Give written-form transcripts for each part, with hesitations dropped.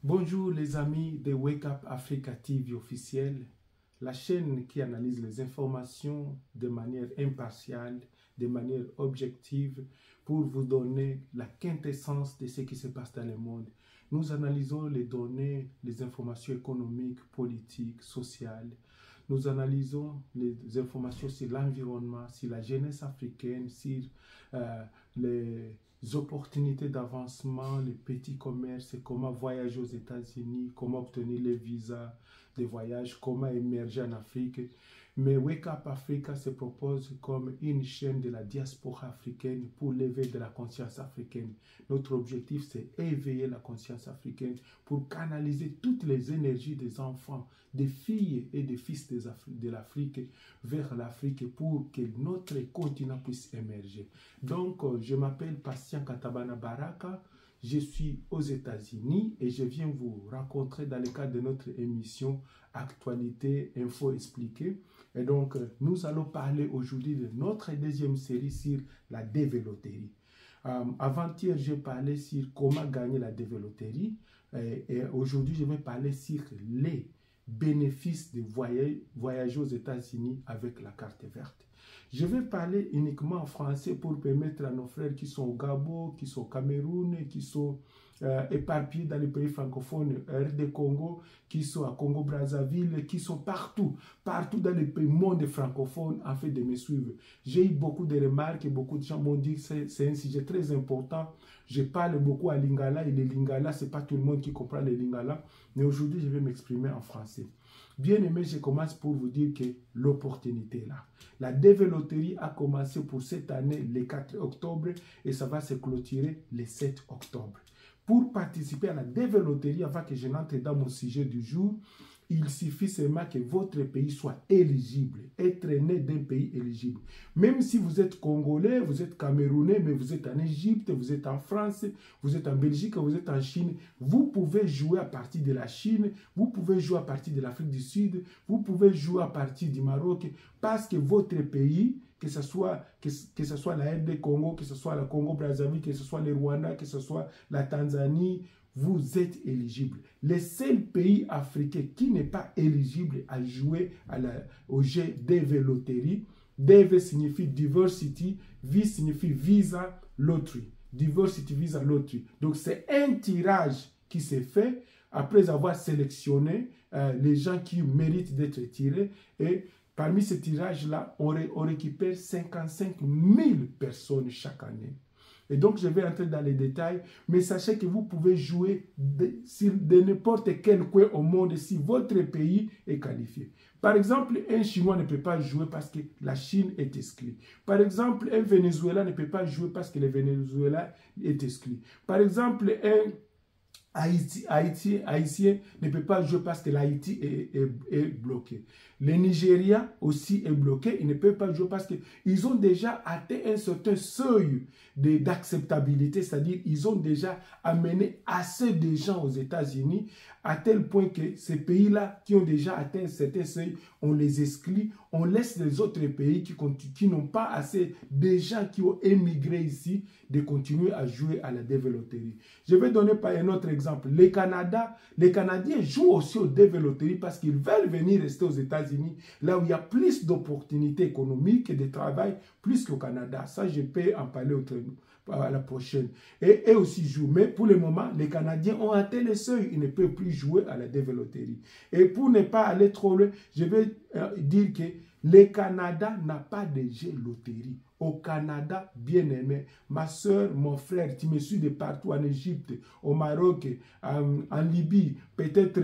Bonjour les amis de Wake Up Africa TV officielle, la chaîne qui analyse les informations de manière impartiale, de manière objective, pour vous donner la quintessence de ce qui se passe dans le monde. Nous analysons les données, les informations économiques, politiques, sociales. Nous analysons les informations sur l'environnement, sur la jeunesse africaine, sur les opportunités d'avancement, les petits commerces, comment voyager aux États-Unis, comment obtenir les visas de voyage, comment émerger en Afrique. Mais Wake Up Africa se propose comme une chaîne de la diaspora africaine pour l'éveil de la conscience africaine. Notre objectif, c'est éveiller la conscience africaine pour canaliser toutes les énergies des enfants, des filles et des fils de l'Afrique vers l'Afrique pour que notre continent puisse émerger. Donc, je m'appelle Patient Katabana Baraka. Je suis aux États-Unis et je viens vous rencontrer dans le cadre de notre émission Actualité Info Expliquée. Et donc, nous allons parler aujourd'hui de notre deuxième série sur la développerie. Avant-hier, j'ai parlé sur comment gagner la développerie et aujourd'hui, je vais parler sur les bénéfices de voyager aux États-Unis avec la carte verte. Je vais parler uniquement en français pour permettre à nos frères qui sont au Gabon, qui sont au Cameroun, qui sont éparpillés dans les pays francophones, RD Congo, qui sont à Congo-Brazzaville, qui sont partout dans les pays monde francophones, en fait, de me suivre. J'ai eu beaucoup de remarques et beaucoup de gens m'ont dit que c'est un sujet très important. Je parle beaucoup à Lingala et les Lingala, ce n'est pas tout le monde qui comprend les Lingala, mais aujourd'hui, je vais m'exprimer en français. Bien aimé, je commence pour vous dire que l'opportunité est là. La développerie a commencé pour cette année le 4 octobre et ça va se clôturer le 7 octobre. Pour participer à la développerie, avant que je n'entre dans mon sujet du jour, il suffit seulement que votre pays soit éligible, être né d'un pays éligible. Même si vous êtes Congolais, vous êtes Camerounais, mais vous êtes en Égypte, vous êtes en France, vous êtes en Belgique, vous êtes en Chine, vous pouvez jouer à partir de la Chine, vous pouvez jouer à partir de l'Afrique du Sud, vous pouvez jouer à partir du Maroc, parce que votre pays, que ce soit la RD Congo, que ce soit la Congo-Brazzaville, que ce soit le Rwanda, que ce soit la Tanzanie, vous êtes éligible. Le seul pays africain qui n'est pas éligible à jouer au jeu DV DV signifie diversity, V signifie visa lottery. Diversity visa lottery. Donc c'est un tirage qui s'est fait après avoir sélectionné les gens qui méritent d'être tirés. Et parmi ces tirages-là, on récupère 55 000 personnes chaque année. Et donc, je vais entrer dans les détails, mais sachez que vous pouvez jouer de n'importe quel coin au monde si votre pays est qualifié. Par exemple, un Chinois ne peut pas jouer parce que la Chine est exclue. Par exemple, un Venezuela ne peut pas jouer parce que le Venezuela est exclu. Par exemple, un Haïtien ne peut pas jouer parce que l'Haïti est bloqué. Le Nigeria aussi est bloqué. Ils ne peuvent pas jouer parce qu'ils ont déjà atteint un certain seuil d'acceptabilité, c'est-à-dire ils ont déjà amené assez de gens aux États-Unis à tel point que ces pays-là qui ont déjà atteint un certain seuil, on les exclut, on laisse les autres pays qui n'ont pas assez de gens qui ont émigré ici de continuer à jouer à la développerie. Je vais donner par un autre exemple. Les Canadiens jouent aussi au développerie parce qu'ils veulent venir rester aux États-Unis, là où il y a plus d'opportunités économiques et de travail, plus qu'au Canada. Ça, je peux en parler à la prochaine. Et eux aussi jouent. Mais pour le moment, les Canadiens ont atteint le seuil. Ils ne peuvent plus jouer à la développerie. Et pour ne pas aller trop loin, je vais dire que le Canada n'a pas de jeu loterie. Au Canada, bien aimé, ma soeur, mon frère, tu me suis de partout en Égypte, au Maroc, en Libye, peut-être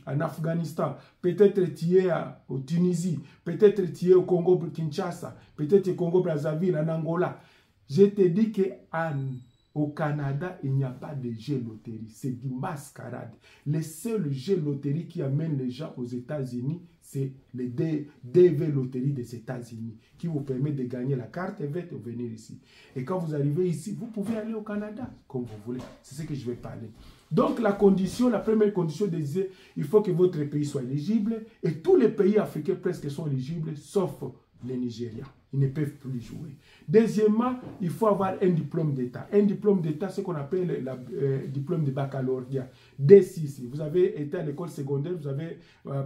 en Afghanistan, peut-être tu es au Tunisie, peut-être tu es au Congo-Kinshasa, peut-être au Congo-Brazzaville, en Angola. Je te dis qu'au Canada, il n'y a pas de jeu loterie, c'est du mascarade. Le seul jeu loterie qui amène les gens aux États-Unis, c'est le DV loterie des États-Unis, qui vous permet de gagner la carte verte et venir ici. Et quand vous arrivez ici, vous pouvez aller au Canada, comme vous voulez. C'est ce que je vais parler. Donc la première condition, il faut que votre pays soit éligible, et tous les pays africains presque sont éligibles, sauf le Nigeria. ils ne peuvent plus jouer. Deuxièmement, il faut avoir un diplôme d'État. Un diplôme d'État, c'est ce qu'on appelle le diplôme de baccalauréat. D6, vous avez été à l'école secondaire, vous avez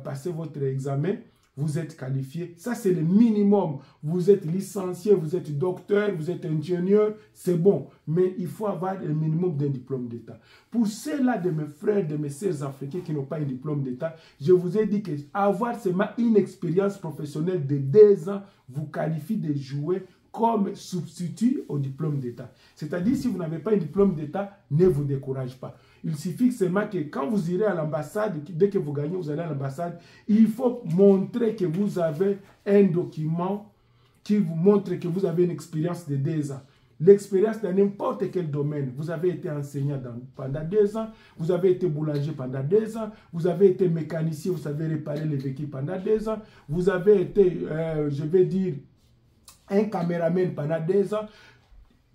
passé votre examen, vous êtes qualifié. Ça, c'est le minimum. Vous êtes licencié, vous êtes docteur, vous êtes ingénieur, c'est bon. Mais il faut avoir le minimum d'un diplôme d'État. Pour ceux-là de mes frères, de mes sœurs africains qui n'ont pas un diplôme d'État, je vous ai dit qu'avoir seulement une expérience professionnelle de 2 ans vous qualifie de jouer comme substitut au diplôme d'État. C'est-à-dire, si vous n'avez pas un diplôme d'État, ne vous découragez pas. Il suffit seulement que quand vous irez à l'ambassade, dès que vous gagnez, vous allez à l'ambassade, il faut montrer que vous avez un document qui vous montre que vous avez une expérience de 2 ans. L'expérience dans n'importe quel domaine. Vous avez été enseignant pendant 2 ans, vous avez été boulanger pendant 2 ans, vous avez été mécanicien, vous savez réparer les véhicules pendant 2 ans, vous avez été, je vais dire, un caméraman pendant 2 ans.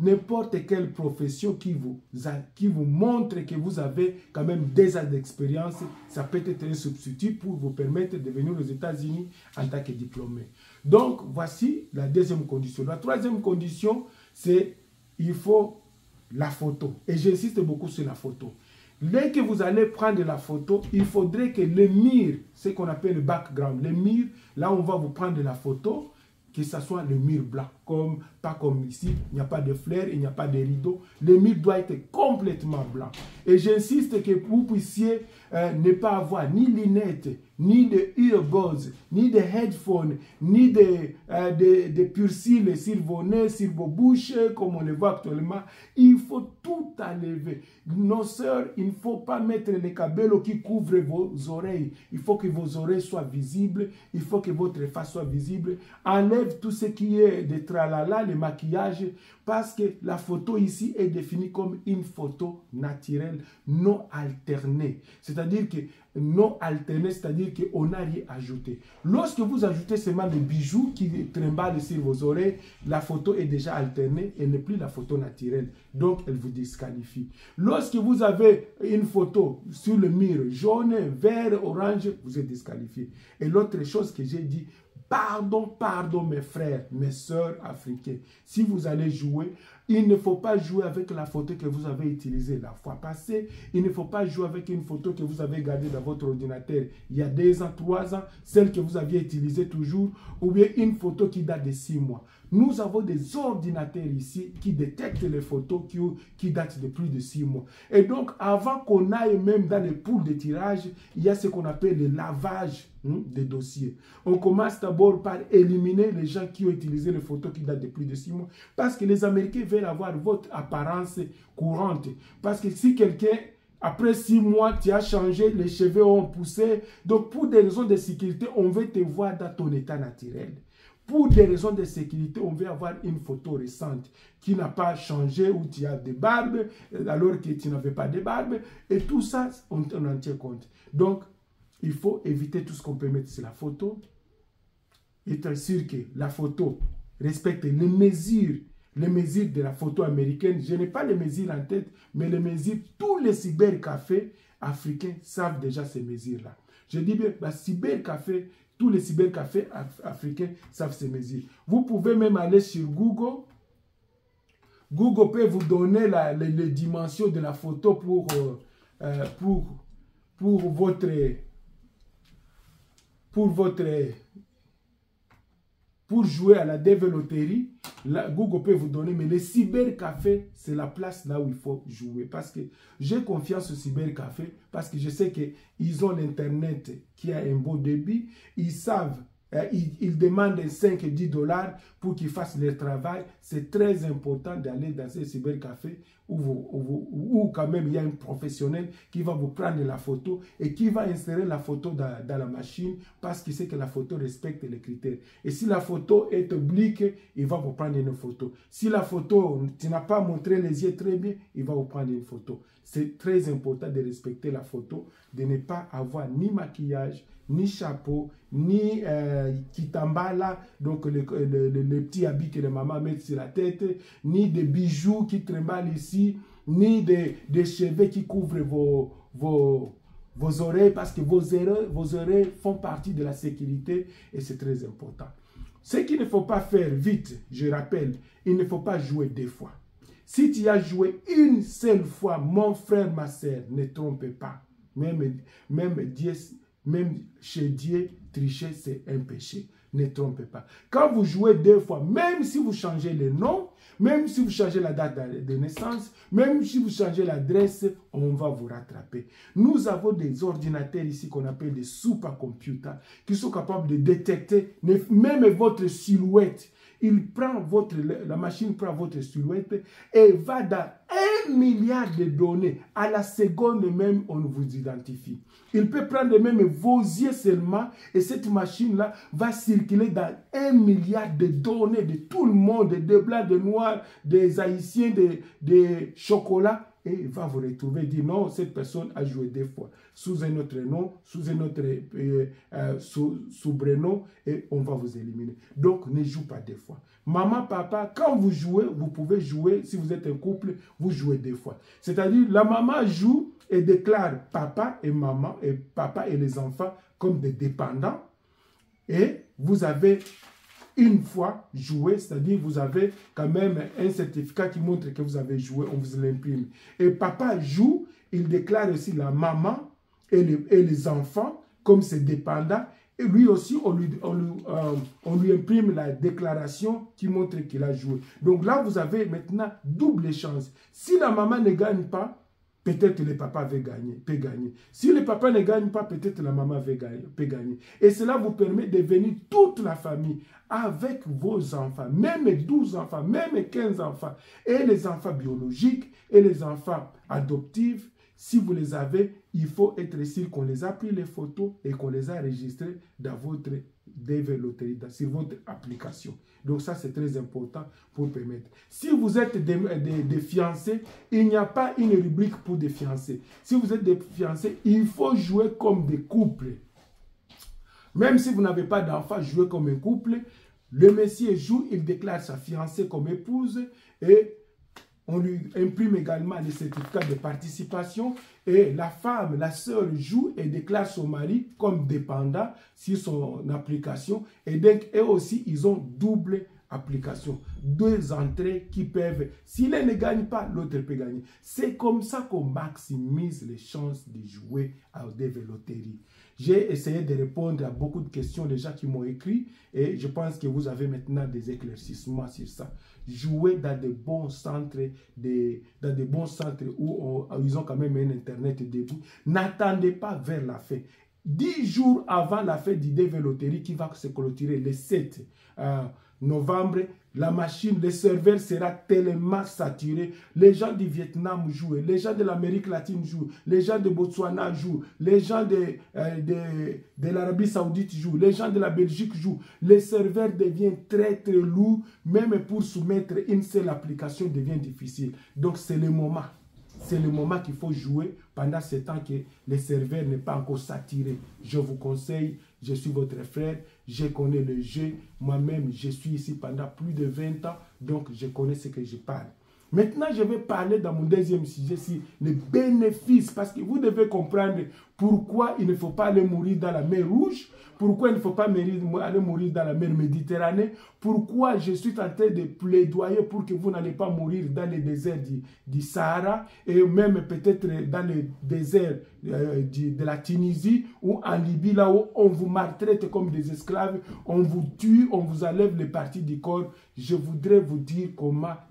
N'importe quelle profession qui vous montre que vous avez quand même 2 ans d'expérience, ça peut être un substitut pour vous permettre de venir aux États-Unis en tant que diplômé. Donc, voici la deuxième condition. La troisième condition, c'est il faut la photo. Et j'insiste beaucoup sur la photo. Dès que vous allez prendre la photo, il faudrait que le mur, ce qu'on appelle le background, le mur, là où on va vous prendre la photo, que ce soit le mur blanc, pas comme ici, il n'y a pas de fleurs, il n'y a pas de rideaux. Le mur doit être complètement blanc. Et j'insiste que vous puissiez ne pas avoir ni lunettes, ni de earbuds, ni de headphones, ni de purcils sur vos nez, sur vos bouches, comme on le voit actuellement. Il faut tout enlever. Nos sœurs, il ne faut pas mettre les cabellos qui couvrent vos oreilles. Il faut que vos oreilles soient visibles. Il faut que votre face soit visible. Enlève tout ce qui est de tralala, le maquillage, parce que la photo ici est définie comme une photo naturelle, non alternée. C'est-à-dire que non alternée, c'est-à-dire qu'on n'a rien ajouté. Lorsque vous ajoutez seulement des bijoux qui trimballent sur vos oreilles, la photo est déjà alternée et n'est plus la photo naturelle. Donc, elle vous disqualifie. Lorsque vous avez une photo sur le mur jaune, vert, orange, vous êtes disqualifié. Et l'autre chose que j'ai dit, pardon mes frères, mes sœurs africains. Si vous allez jouer, il ne faut pas jouer avec la photo que vous avez utilisée la fois passée. Il ne faut pas jouer avec une photo que vous avez gardée dans votre ordinateur il y a 2 ans, 3 ans, celle que vous aviez utilisée toujours, ou bien une photo qui date de 6 mois. Nous avons des ordinateurs ici qui détectent les photos qui datent de plus de 6 mois. Et donc, avant qu'on aille même dans les poules de tirage, il y a ce qu'on appelle le lavage des dossiers. On commence d'abord par éliminer les gens qui ont utilisé les photos qui datent de plus de 6 mois. Parce que les Américains veulent avoir votre apparence courante. Parce que si quelqu'un, après 6 mois, tu as changé, les cheveux ont poussé. Donc, pour des raisons de sécurité, on veut te voir dans ton état naturel. Pour des raisons de sécurité, on veut avoir une photo récente qui n'a pas changé, où tu as des barbes, alors que tu n'avais pas de barbe. Et tout ça, on en tient compte. Donc, il faut éviter tout ce qu'on peut mettre sur la photo. Être sûr que la photo respecte les mesures de la photo américaine. Je n'ai pas les mesures en tête, mais les mesures, tous les cybercafés africains savent déjà ces mesures-là. Je dis bien, cybercafé, tous les cybercafés africains savent ces mesures. Vous pouvez même aller sur Google. Google peut vous donner les dimensions de la photo pour jouer à la développerie. Google peut vous donner, mais les cybercafés, c'est la place là où il faut jouer. Parce que j'ai confiance au cybercafé, parce que je sais qu'ils ont l'Internet qui a un beau débit. Ils savent, ils demandent 5 et 10 $ pour qu'ils fassent leur travail. C'est très important d'aller dans ces cybercafés où quand même il y a un professionnel qui va vous prendre la photo et qui va insérer la photo dans la machine parce qu'il sait que la photo respecte les critères. Et si la photo est oblique, il va vous prendre une photo. Si la photo, tu n'as pas montré les yeux très bien, il va vous prendre une photo. C'est très important de respecter la photo, de ne pas avoir ni maquillage, ni chapeau, ni kitambala, donc le petit habit que les mamans mettent sur la tête, ni des bijoux qui trimballent ici, ni des cheveux qui couvrent vos oreilles, parce que vos oreilles font partie de la sécurité et c'est très important. Ce qu'il ne faut pas faire, vite, je rappelle, il ne faut pas jouer 2 fois. Si tu as joué une seule fois, mon frère, ma soeur, ne trompe pas. Même chez Dieu, tricher, c'est un péché. Ne trompez pas. Quand vous jouez 2 fois, même si vous changez le nom, même si vous changez la date de naissance, même si vous changez l'adresse, on va vous rattraper. Nous avons des ordinateurs ici qu'on appelle des supercomputers qui sont capables de détecter même votre silhouette. La machine prend votre silhouette et va dans 1 milliard de données. À la seconde même, on vous identifie. Il peut prendre même vos yeux seulement et cette machine-là va circuler dans 1 milliard de données de tout le monde, des blancs, des noirs, des haïtiens, des chocolats. Et il va vous retrouver et dire non, cette personne a joué 2 fois sous un autre nom, sous un autre soubrenom et on va vous éliminer. Donc ne joue pas 2 fois. Maman, papa, quand vous jouez, vous pouvez jouer, si vous êtes un couple, vous jouez 2 fois. C'est-à-dire la maman joue et déclare papa et maman et papa et les enfants comme des dépendants et vous avez une fois joué, c'est-à-dire vous avez quand même un certificat qui montre que vous avez joué, on vous l'imprime. Et papa joue, il déclare aussi la maman et les enfants comme ses dépendants. Et lui aussi, on lui imprime la déclaration qui montre qu'il a joué. Donc là, vous avez maintenant double chance. Si la maman ne gagne pas, peut-être le papa peut gagner. Si le papa ne gagne pas, peut-être la maman peut gagner. Et cela vous permet de venir toute la famille avec vos enfants, même 12 enfants, même 15 enfants, et les enfants biologiques et les enfants adoptifs. Si vous les avez, il faut être sûr qu'on les a pris les photos et qu'on les a enregistrées dans votre DV Loterie, sur votre application. Donc ça, c'est très important pour permettre. Si vous êtes des fiancés, il n'y a pas une rubrique pour des fiancés. Si vous êtes des fiancés, il faut jouer comme des couples. Même si vous n'avez pas d'enfant, jouez comme un couple. Le monsieur joue, il déclare sa fiancée comme épouse et on lui imprime également les certificats de participation et la femme, la sœur joue et déclare son mari comme dépendant sur son application. Et donc, eux aussi, ils ont double application. 2 entrées qui peuvent, si l'un ne gagne pas, l'autre peut gagner. C'est comme ça qu'on maximise les chances de jouer à DV Loterie. J'ai essayé de répondre à beaucoup de questions des gens qui m'ont écrit et je pense que vous avez maintenant des éclaircissements sur ça. Jouer dans des bons centres, où ils ont quand même un internet debout. N'attendez pas vers la fin. 10 jours avant la fête du DV Loterie qui va se clôturer le 7 novembre, la machine, le serveur sera tellement saturé. Les gens du Vietnam jouent, les gens de l'Amérique latine jouent, les gens de Botswana jouent, les gens de l'Arabie Saoudite jouent, les gens de la Belgique jouent. Le serveur devient très très lourd, même pour soumettre une seule application devient difficile. Donc c'est le moment. C'est le moment qu'il faut jouer pendant ce temps que le serveur n'est pas encore saturé. Je vous conseille, je suis votre frère, je connais le jeu. Moi-même, je suis ici pendant plus de 20 ans, donc je connais ce que je parle. Maintenant, je vais parler dans mon deuxième sujet sur les bénéfices, parce que vous devez comprendre pourquoi il ne faut pas aller mourir dans la mer Rouge, pourquoi il ne faut pas aller mourir dans la mer Méditerranée, pourquoi je suis en train de plaidoyer pour que vous n'allez pas mourir dans les déserts du Sahara et même peut-être dans les déserts de la Tunisie ou en Libye, là où on vous maltraite comme des esclaves, on vous tue, on vous enlève les parties du corps. Je voudrais vous dire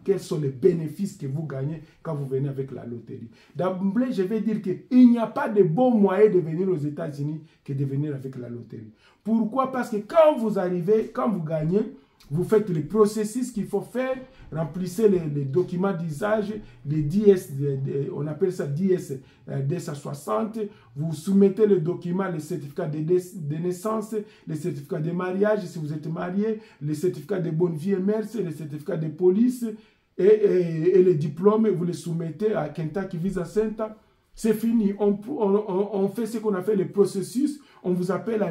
quels sont les bénéfices que vous gagnez quand vous venez avec la loterie. D'emblée, je vais dire qu'il n'y a pas de bon moyen de venir aux États-Unis que de venir avec la loterie. Pourquoi? Parce que quand vous arrivez, quand vous gagnez, vous faites le processus qu'il faut faire, remplissez les documents d'usage, les DS, on appelle ça DS 260, vous soumettez le document, les certificats de naissance, les certificats de mariage si vous êtes marié, les certificats de bonne vie et mœurs, les certificats de police et les diplômes, vous les soumettez à Kentucky Visa Center. C'est fini. On fait ce qu'on appelle le processus. On vous appelle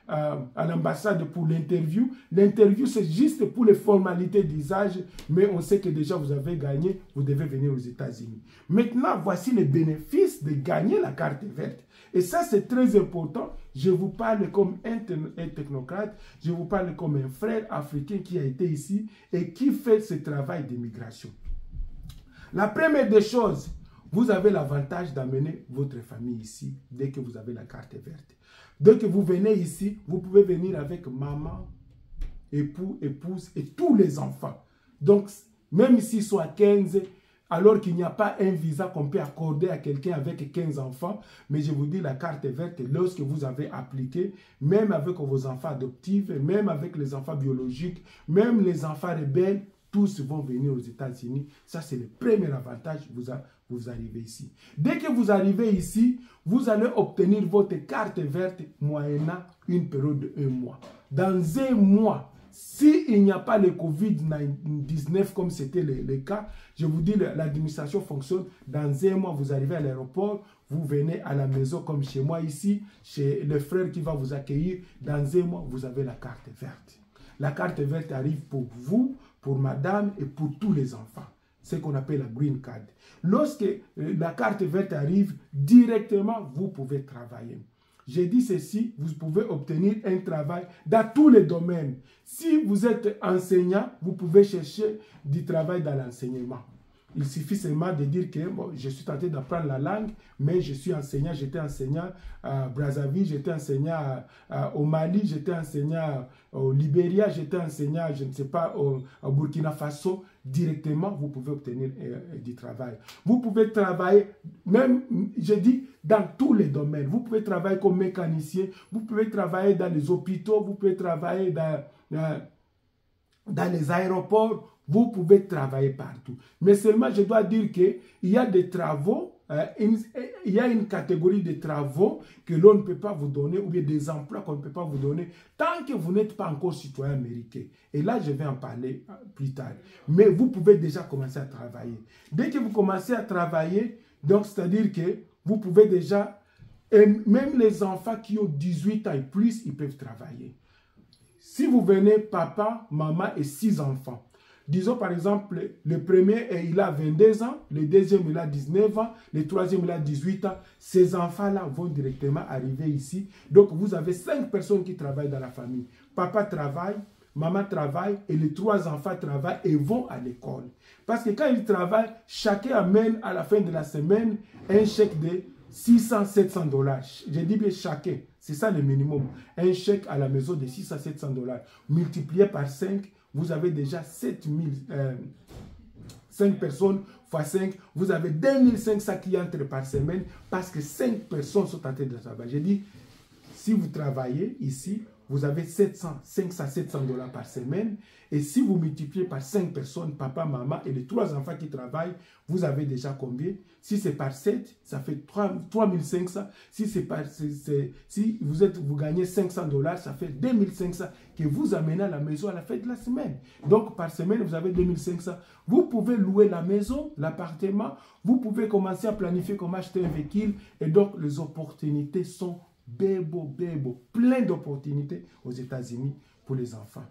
à l'ambassade pour l'interview. L'interview, c'est juste pour les formalités d'usage, mais on sait que déjà vous avez gagné, vous devez venir aux États-Unis. Maintenant, voici les bénéfices de gagner la carte verte. Et ça, c'est très important. Je vous parle comme un technocrate, je vous parle comme un frère africain qui a été ici et qui fait ce travail d'immigration. La première des choses, vous avez l'avantage d'amener votre famille ici dès que vous avez la carte verte. Dès que vous venez ici, vous pouvez venir avec maman, époux, épouse et tous les enfants. Donc, même s'ils sont à 15, alors qu'il n'y a pas un visa qu'on peut accorder à quelqu'un avec 15 enfants, mais je vous dis, la carte verte, lorsque vous avez appliqué, même avec vos enfants adoptifs, même avec les enfants biologiques, même les enfants rebelles, tous vont venir aux États-Unis. Ça, c'est le premier avantage. Vous arrivez ici. Dès que vous arrivez ici, vous allez obtenir votre carte verte moyennant une période de 1 mois. Dans 1 mois, s'il n'y a pas le Covid-19 comme c'était le cas, je vous dis, l'administration fonctionne. Dans 1 mois, vous arrivez à l'aéroport, vous venez à la maison comme chez moi ici, chez le frère qui va vous accueillir. Dans 1 mois, vous avez la carte verte. La carte verte arrive pour vous, pour madame et pour tous les enfants. C'est ce qu'on appelle la green card. Lorsque la carte verte arrive, directement, vous pouvez travailler. J'ai dit ceci, vous pouvez obtenir un travail dans tous les domaines. Si vous êtes enseignant, vous pouvez chercher du travail dans l'enseignement. Il suffit seulement de dire que bon, je suis tenté d'apprendre la langue, mais je suis enseignant, j'étais enseignant à Brazzaville, j'étais enseignant au Mali, j'étais enseignant au Libéria, j'étais enseignant, je ne sais pas, au Burkina Faso. Directement, vous pouvez obtenir du travail. Vous pouvez travailler, même, je dis, dans tous les domaines. Vous pouvez travailler comme mécanicien, vous pouvez travailler dans les hôpitaux, vous pouvez travailler dans les aéroports, vous pouvez travailler partout. Mais seulement, je dois dire qu'il y a des travaux, il y a une catégorie de travaux que l'on ne peut pas vous donner, ou bien des emplois qu'on ne peut pas vous donner, tant que vous n'êtes pas encore citoyen américain. Et là, je vais en parler plus tard. Mais vous pouvez déjà commencer à travailler. Dès que vous commencez à travailler, donc c'est-à-dire que vous pouvez déjà, et même les enfants qui ont 18 ans et plus, ils peuvent travailler. Si vous venez, papa, maman et 6 enfants, disons par exemple, le premier, il a 22 ans, le deuxième, il a 19 ans, le troisième, il a 18 ans. Ces enfants-là vont directement arriver ici. Donc, vous avez 5 personnes qui travaillent dans la famille. Papa travaille, maman travaille et les 3 enfants travaillent et vont à l'école. Parce que quand ils travaillent, chacun amène à la fin de la semaine un chèque de 600, 700 $. Je dis bien chacun, c'est ça le minimum. Un chèque à la maison de 600, 700 $. Multiplié par 5, vous avez déjà 5 personnes fois 5, vous avez 2500 qui entrent par semaine parce que 5 personnes sont en train de travailler. J'ai dit, si vous travaillez ici, vous avez 500 à 700 $ par semaine. Et si vous multipliez par 5 personnes, papa, maman et les 3 enfants qui travaillent, vous avez déjà combien? Si c'est par 7, ça fait 3500. Si vous gagnez 500 $, ça fait 2500 que vous amenez à la maison à la fin de la semaine. Donc, par semaine, vous avez 2500. Vous pouvez louer la maison, l'appartement. Vous pouvez commencer à planifier comment acheter un véhicule. Et donc, les opportunités sont plein d'opportunités aux États-Unis pour les enfants.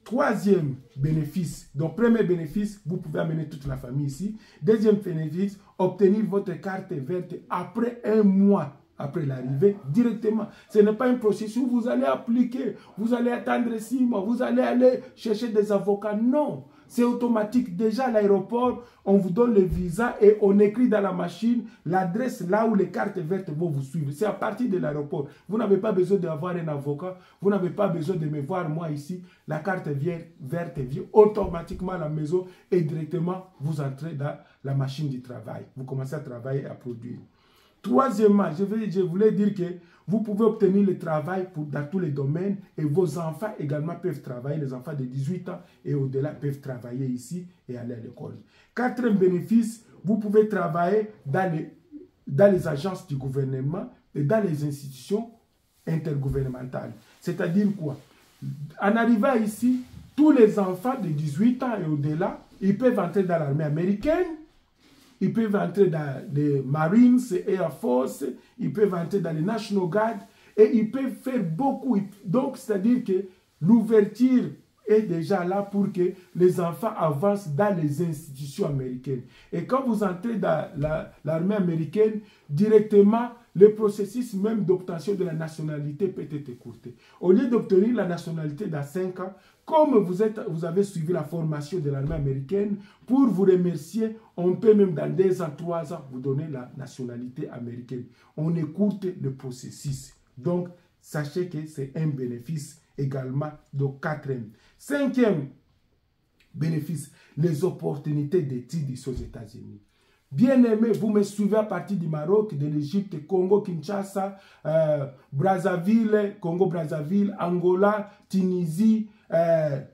Troisième bénéfice, donc premier bénéfice, vous pouvez amener toute la famille ici. Deuxième bénéfice, obtenir votre carte verte après 1 mois après l'arrivée directement. Ce n'est pas un processus où vous allez appliquer, vous allez attendre 6 mois, vous allez aller chercher des avocats. Non, c'est automatique. Déjà à l'aéroport, on vous donne le visa et on écrit dans la machine l'adresse là où les cartes vertes vont vous suivre. C'est à partir de l'aéroport. Vous n'avez pas besoin d'avoir un avocat. Vous n'avez pas besoin de me voir moi ici. La carte verte vient automatiquement à la maison et directement vous entrez dans la machine du travail. Vous commencez à travailler, à produire. Troisièmement, je voulais dire que vous pouvez obtenir le travail dans tous les domaines et vos enfants également peuvent travailler. Les enfants de 18 ans et au-delà peuvent travailler ici et aller à l'école. Quatrième bénéfice, vous pouvez travailler dans les agences du gouvernement et dans les institutions intergouvernementales. C'est-à-dire quoi? En arrivant ici, tous les enfants de 18 ans et au-delà, ils peuvent entrer dans l'armée américaine, ils peuvent entrer dans les Marines, Air Force, ils peuvent entrer dans les National Guard, et ils peuvent faire beaucoup. Donc, c'est-à-dire que l'ouverture est déjà là pour que les enfants avancent dans les institutions américaines. Et quand vous entrez dans l'armée américaine, directement, le processus même d'obtention de la nationalité peut être écourté. Au lieu d'obtenir la nationalité dans 5 ans, comme vous avez suivi la formation de l'armée américaine, pour vous remercier, on peut même dans 2 ans, 3 ans, vous donner la nationalité américaine. On écourte le processus. Donc, sachez que c'est un bénéfice également de 4e. 5e bénéfice, les opportunités d'études ici aux États-Unis. Bien aimé, vous me suivez à partir du Maroc, de l'Égypte, Congo, Kinshasa, Brazzaville, Congo-Brazzaville, Angola, Tunisie,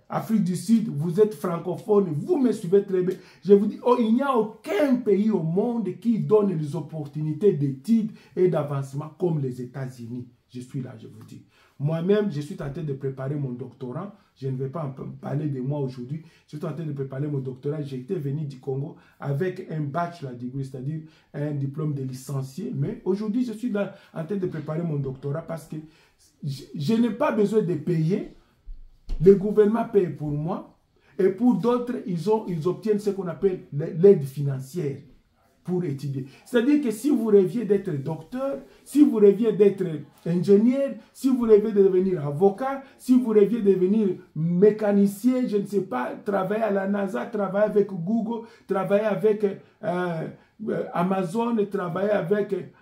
Afrique du Sud, vous êtes francophone, vous me suivez très bien. Je vous dis, il n'y a aucun pays au monde qui donne les opportunités d'études et d'avancement comme les États-Unis. Je suis là, je vous dis. Moi-même, je suis en train de préparer mon doctorat. Je ne vais pas en parler de moi aujourd'hui. Je suis en train de préparer mon doctorat. J'étais venu du Congo avec un bachelor degree, c'est-à-dire un diplôme de licencié. Mais aujourd'hui, je suis là en train de préparer mon doctorat parce que je n'ai pas besoin de payer. Le gouvernement paye pour moi. Et pour d'autres, ils obtiennent ce qu'on appelle l'aide financière pour étudier. C'est-à-dire que si vous rêviez d'être docteur, si vous rêviez d'être ingénieur, si vous rêviez de devenir avocat, si vous rêviez de devenir mécanicien, je ne sais pas, travailler à la NASA, travailler avec Google, travailler avec Amazon, travailler avec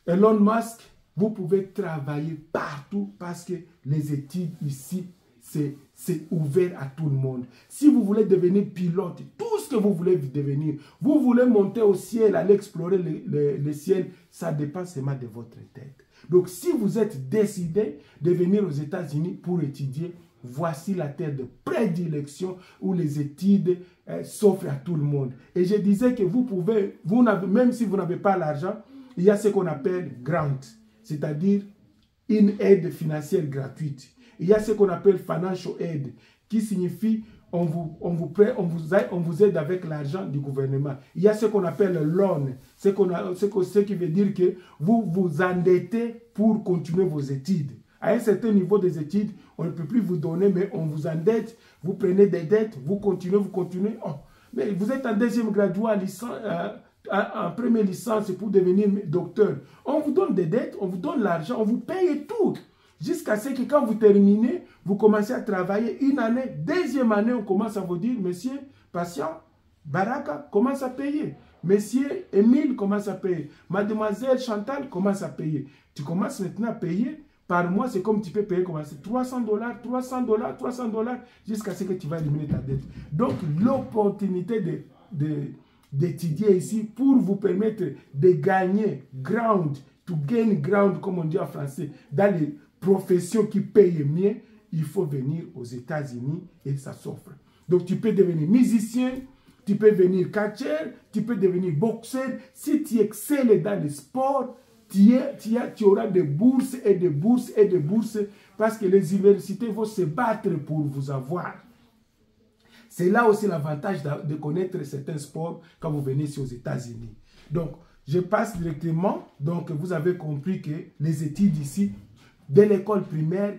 Elon Musk, vous pouvez travailler partout parce que les études ici, c'est ouvert à tout le monde. Si vous voulez devenir pilote, tout ce que vous voulez devenir, vous voulez monter au ciel, aller explorer le ciel, ça dépend seulement de votre tête. Donc, si vous êtes décidé de venir aux États-Unis pour étudier, voici la terre de prédilection où les études s'offrent à tout le monde. Et je disais que vous pouvez, même si vous n'avez pas l'argent, il y a ce qu'on appelle grant, c'est-à-dire une aide financière gratuite. Il y a ce qu'on appelle financial aid, qui signifie on vous aide avec l'argent du gouvernement. Il y a ce qu'on appelle le loan, ce qui veut dire que vous vous endettez pour continuer vos études. À un certain niveau des études, on ne peut plus vous donner, mais on vous endette, vous prenez des dettes, vous continuez. Oh, mais vous êtes en 2e graduat, en première licence pour devenir docteur. On vous donne des dettes, on vous donne l'argent, on vous paye tout. Jusqu'à ce que quand vous terminez, vous commencez à travailler 1 année, 2e année, on commence à vous dire, monsieur Patient, Baraka commence à payer. Monsieur Émile commence à payer. Mademoiselle Chantal commence à payer. Tu commences maintenant à payer. Par mois, c'est comme tu peux payer $300, $300, $300, jusqu'à ce que tu vas éliminer ta dette. Donc, l'opportunité d'étudier ici pour vous permettre de gagner ground, to gain ground, comme on dit en français, dans les profession qui paye mieux, il faut venir aux États-Unis et ça s'offre. Donc, tu peux devenir musicien, tu peux devenir catcheur, tu peux devenir boxeur. Si tu excelles dans le sport, tu auras des bourses et des bourses et des bourses parce que les universités vont se battre pour vous avoir. C'est là aussi l'avantage de connaître certains sports quand vous venez ici aux États-Unis. Donc, je passe directement. Donc, vous avez compris que les études ici, dès l'école primaire,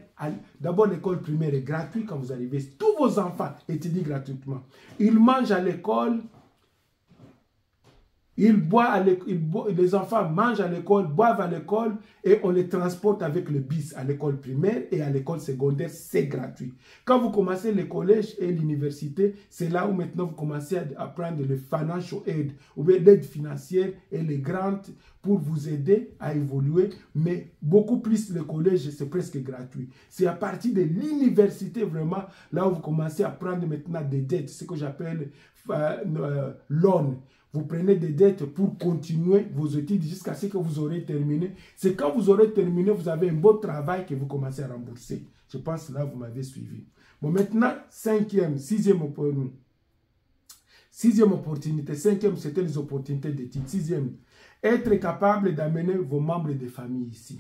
d'abord l'école primaire est gratuite quand vous arrivez. Tous vos enfants étudient gratuitement. Ils mangent à l'école, les enfants mangent à l'école, boivent à l'école et on les transporte avec le bus à l'école primaire et à l'école secondaire, c'est gratuit. Quand vous commencez le collège et l'université, c'est là où maintenant vous commencez à prendre le financial aid, ou bien l'aide financière et les grants pour vous aider à évoluer, mais beaucoup plus le collège, c'est presque gratuit. C'est à partir de l'université vraiment, là où vous commencez à prendre maintenant des dettes, ce que j'appelle loan. Vous prenez des dettes pour continuer vos études jusqu'à ce que vous aurez terminé. C'est quand vous aurez terminé, vous avez un beau travail que vous commencez à rembourser. Je pense que là, vous m'avez suivi. Bon, maintenant, sixième opportunité. 5e, c'était les opportunités d'études. 6e, être capable d'amener vos membres de famille ici.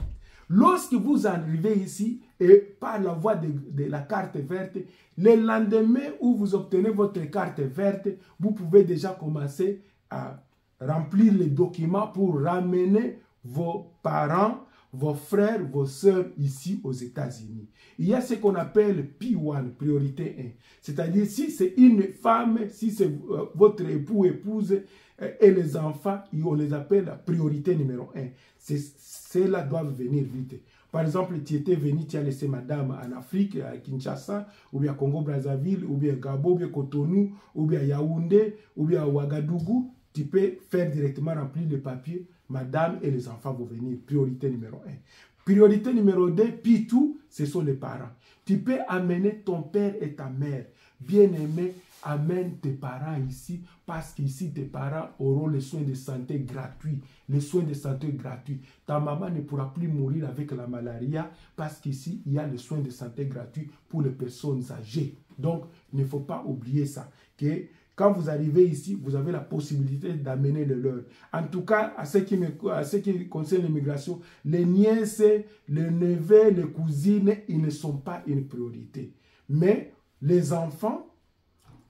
Lorsque vous arrivez ici et par la voie de la carte verte, le lendemain où vous obtenez votre carte verte, vous pouvez déjà commencer à remplir les documents pour ramener vos parents, vos frères, vos sœurs ici aux États-Unis. Il y a ce qu'on appelle P1, priorité 1. C'est-à-dire si c'est une femme, si c'est votre époux, épouse et les enfants, on les appelle la priorité numéro 1. Ceux-là doivent venir vite. Par exemple, tu étais venu, tu as laissé madame en Afrique, à Kinshasa, ou bien Congo-Brazzaville, ou bien Gabon, ou bien Cotonou, ou bien Yaoundé, ou bien Ouagadougou. Tu peux faire directement remplir le papier. Madame et les enfants vont venir. Priorité numéro 1. Priorité numéro 2, P2, ce sont les parents. Tu peux amener ton père et ta mère. Bien-aimé, amène tes parents ici parce qu'ici, tes parents auront les soins de santé gratuits. Les soins de santé gratuits. Ta maman ne pourra plus mourir avec la malaria parce qu'ici, il y a les soins de santé gratuits pour les personnes âgées. Donc, il ne faut pas oublier ça. Que quand vous arrivez ici, vous avez la possibilité d'amener le leur. En tout cas, à ce qui concerne l'immigration, les nièces, les neveux, les cousines, ils ne sont pas une priorité. Mais les enfants,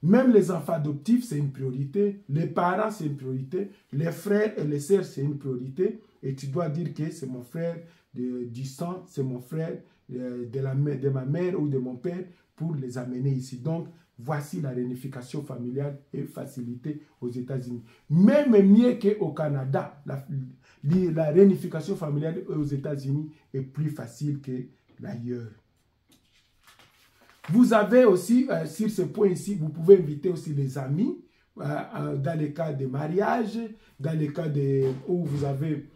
même les enfants adoptifs, c'est une priorité. Les parents, c'est une priorité. Les frères et les sœurs, c'est une priorité. Et tu dois dire que c'est mon frère du sang, c'est mon frère de ma mère ou de mon père pour les amener ici. Donc, voici la réunification familiale et facilitée aux États-Unis. Même mieux qu'au Canada, la réunification familiale aux États-Unis est plus facile que l'ailleurs. Vous avez aussi, sur ce point ici, vous pouvez inviter aussi les amis, dans les cas de mariage, dans les cas où vous avez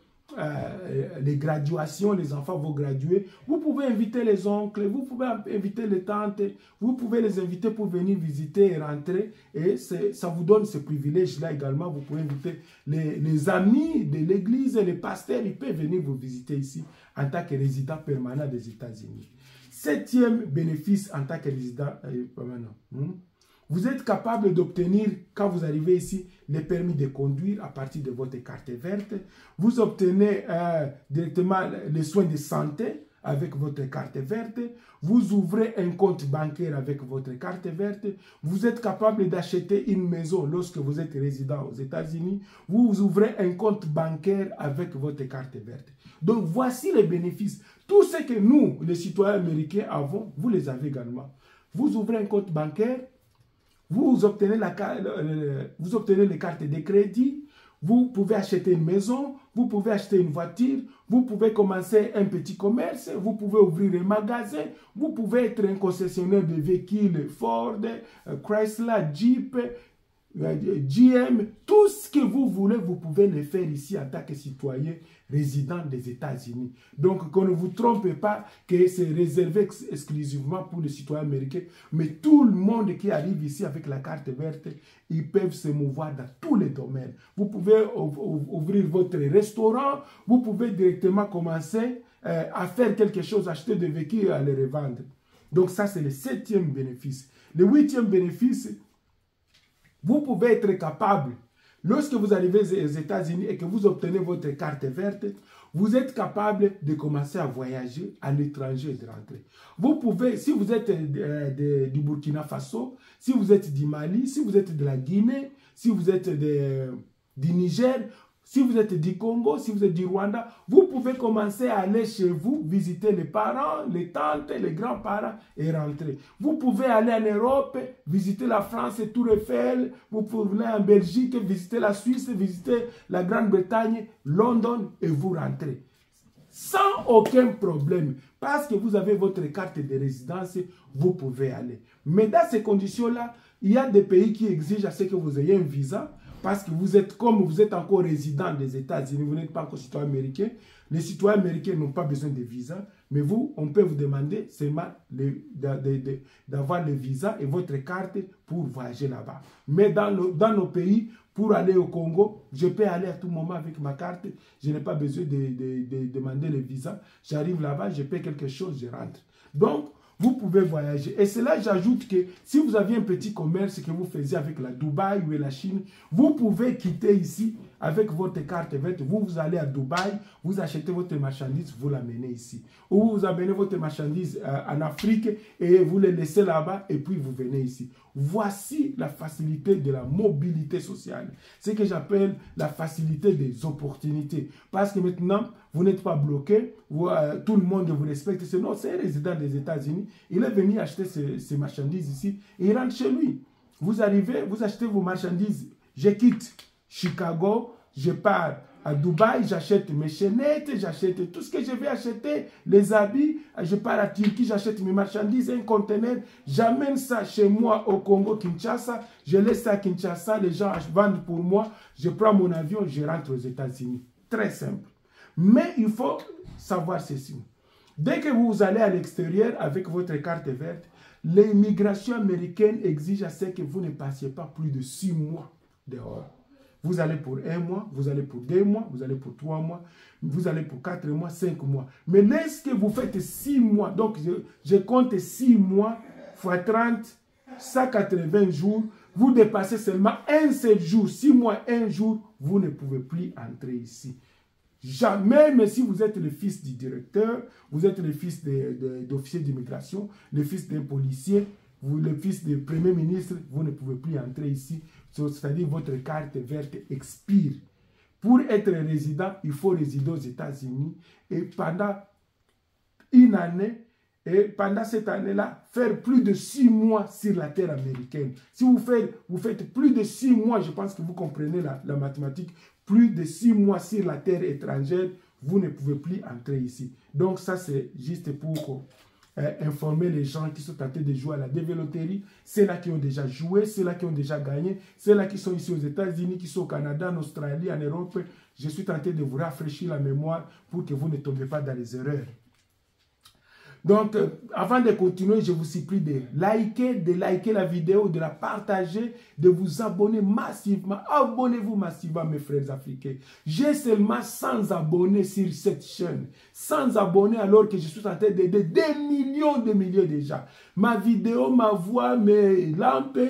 les graduations, les enfants vont graduer. Vous pouvez inviter les oncles, vous pouvez inviter les tantes, vous pouvez les inviter pour venir visiter et rentrer. Et ça vous donne ce privilège-là également. Vous pouvez inviter les amis de l'église, les pasteurs, ils peuvent venir vous visiter ici en tant que résident permanent des États-Unis. 7e bénéfice en tant que résident permanent. Vous êtes capable d'obtenir, quand vous arrivez ici, les permis de conduire à partir de votre carte verte. Vous obtenez directement les soins de santé avec votre carte verte. Vous ouvrez un compte bancaire avec votre carte verte. Vous êtes capable d'acheter une maison lorsque vous êtes résident aux États-Unis. Vous ouvrez un compte bancaire avec votre carte verte. Donc, voici les bénéfices. Tout ce que nous, les citoyens américains, avons, vous les avez également. Vous ouvrez un compte bancaire, vous obtenez les cartes de crédit, vous pouvez acheter une maison, vous pouvez acheter une voiture, vous pouvez commencer un petit commerce, vous pouvez ouvrir un magasin, vous pouvez être un concessionnaire de véhicules Ford, Chrysler, Jeep, GM, tout ce que vous voulez, vous pouvez le faire ici en tant que citoyen résident des États-Unis. Donc, qu'on ne vous trompe pas que c'est réservé exclusivement pour les citoyens américains, mais tout le monde qui arrive ici avec la carte verte, ils peuvent se mouvoir dans tous les domaines. Vous pouvez ouvrir votre restaurant, vous pouvez directement commencer à faire quelque chose, acheter des véhicules et à les revendre. Donc, ça, c'est le 7e bénéfice. Le 8e bénéfice, vous pouvez être capable, lorsque vous arrivez aux États-Unis et que vous obtenez votre carte verte, vous êtes capable de commencer à voyager à l'étranger et de rentrer. Vous pouvez, si vous êtes du Burkina Faso, si vous êtes du Mali, si vous êtes de la Guinée, si vous êtes du Niger, si vous êtes du Congo, si vous êtes du Rwanda, vous pouvez commencer à aller chez vous, visiter les parents, les tantes, les grands-parents et rentrer. Vous pouvez aller en Europe, visiter la France et Tour Eiffel. Vous pouvez aller en Belgique, visiter la Suisse, visiter la Grande-Bretagne, London et vous rentrez. Sans aucun problème. Parce que vous avez votre carte de résidence, vous pouvez aller. Mais dans ces conditions-là, il y a des pays qui exigent à ce que vous ayez un visa. Parce que vous êtes, comme vous êtes encore résident des États-Unis, vous n'êtes pas encore citoyen américain. Les citoyens américains n'ont pas besoin de visa. Mais vous, on peut vous demander seulement d'avoir le visa et votre carte pour voyager là-bas. Mais dans nos pays, pour aller au Congo, je peux aller à tout moment avec ma carte. Je n'ai pas besoin de demander le visa. J'arrive là-bas, je paie quelque chose, je rentre. Donc, vous pouvez voyager. Et cela, j'ajoute que si vous aviez un petit commerce que vous faisiez avec la Dubaï ou la Chine, vous pouvez quitter ici avec votre carte verte, vous allez à Dubaï, vous achetez votre marchandise, vous l'amenez ici. Ou vous amenez votre marchandise en Afrique et vous les laissez là-bas et puis vous venez ici. Voici la facilité de la mobilité sociale. C'est ce que j'appelle la facilité des opportunités. Parce que maintenant, vous n'êtes pas bloqué, tout le monde vous respecte. Sinon, c'est un résident des États-Unis. Il est venu acheter ses marchandises ici et il rentre chez lui. Vous arrivez, vous achetez vos marchandises. Je quitte Chicago, je pars à Dubaï, j'achète mes chaînettes, j'achète tout ce que je vais acheter, les habits. Je pars à Turquie, j'achète mes marchandises, un conteneur. J'amène ça chez moi au Congo, Kinshasa. Je laisse ça à Kinshasa, les gens vendent pour moi. Je prends mon avion, je rentre aux États-Unis. Très simple. Mais il faut savoir ceci. Dès que vous allez à l'extérieur avec votre carte verte, l'immigration américaine exige à ce que vous ne passiez pas plus de 6 mois dehors. Vous allez pour 1 mois, vous allez pour 2 mois, vous allez pour 3 mois, vous allez pour 4 mois, 5 mois. Mais lorsque vous faites 6 mois, donc je compte 6 mois x 30, 180 jours, vous dépassez seulement un seul jour, 6 mois, 1 jour, vous ne pouvez plus entrer ici. Jamais, mais si vous êtes le fils du directeur, vous êtes le fils d'officier d'immigration, le fils d'un policier, le fils du premier ministre, vous ne pouvez plus entrer ici. C'est-à-dire votre carte verte expire. Pour être résident, il faut résider aux États-Unis et pendant une année, et pendant cette année-là, faire plus de 6 mois sur la terre américaine. Si vous faites plus de 6 mois, je pense que vous comprenez la mathématique, plus de 6 mois sur la terre étrangère, vous ne pouvez plus entrer ici. Donc ça, c'est juste pour informer les gens qui sont tentés de jouer à la dévéloterie, ceux-là qui ont déjà joué, ceux-là qui ont déjà gagné, ceux-là qui sont ici aux États-Unis, qui sont au Canada, en Australie, en Europe. Je suis tenté de vous rafraîchir la mémoire pour que vous ne tombiez pas dans les erreurs. Donc, avant de continuer, je vous supplie de liker la vidéo, de la partager, de vous abonner massivement. Abonnez-vous massivement, mes frères africains. J'ai seulement 100 abonnés sur cette chaîne. 100 abonnés alors que je suis en train d'aider des millions déjà. Ma vidéo, ma voix, mes lampes,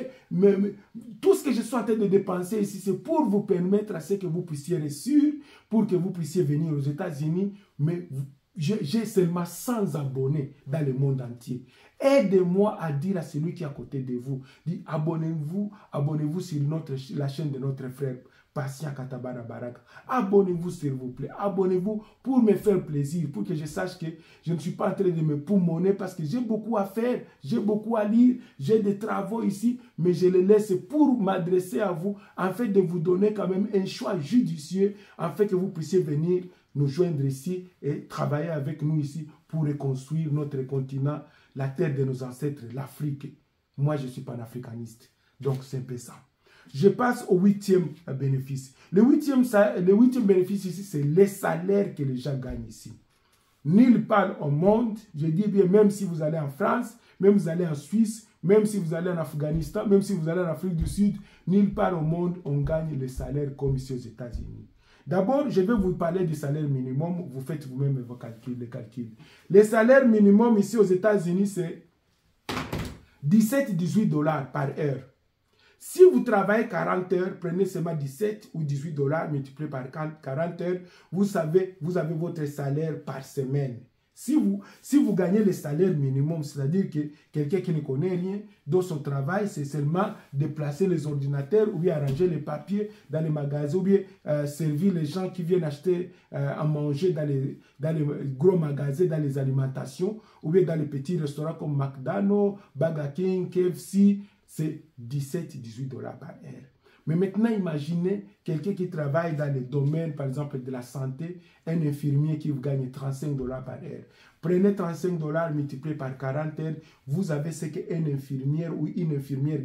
tout ce que je suis en train de dépenser ici, c'est pour vous permettre à ce que vous puissiez réussir, pour que vous puissiez venir aux États-Unis, mais j'ai seulement 100 abonnés dans le monde entier. Aidez-moi à dire à celui qui est à côté de vous, dit abonnez-vous sur la chaîne de notre frère Patient Katabana Baraka. Abonnez-vous s'il vous plaît, abonnez-vous pour me faire plaisir, pour que je sache que je ne suis pas en train de me poumonner parce que j'ai beaucoup à faire, j'ai beaucoup à lire, j'ai des travaux ici, mais je les laisse pour m'adresser à vous, afin de vous donner quand même un choix judicieux, afin que vous puissiez venir nous joindre ici et travailler avec nous ici pour reconstruire notre continent, la terre de nos ancêtres, l'Afrique. Moi, je suis panafricaniste. Donc, c'est un peu ça. Je passe au 8e bénéfice. Le 8e bénéfice ici, c'est les salaires que les gens gagnent ici. Nulle part au monde, je dis bien, même si vous allez en France, même si vous allez en Suisse, même si vous allez en Afghanistan, même si vous allez en Afrique du Sud, nulle part au monde, on gagne les salaires comme ici aux États-Unis. D'abord, je vais vous parler du salaire minimum. Vous faites vous-même vos calculs, les calculs. Le salaire minimum ici aux États-Unis, c'est 17-18 $ par heure. Si vous travaillez 40 heures, prenez seulement 17 ou 18 $ multiplié par 40 heures, vous avez votre salaire par semaine. Si vous gagnez le salaire minimum, c'est-à-dire que quelqu'un qui ne connaît rien, dans son travail, c'est seulement déplacer les ordinateurs ou bien arranger les papiers dans les magasins ou bien servir les gens qui viennent acheter à manger dans les gros magasins, dans les alimentations ou bien dans les petits restaurants comme McDonald's, Burger King, KFC, c'est 17-18 $ par heure. Mais maintenant, imaginez quelqu'un qui travaille dans le domaine, par exemple, de la santé, un infirmier qui gagne 35 $ par heure. Prenez 35 $ multiplié par 40 heures, vous avez ce qu'un infirmière ou une infirmière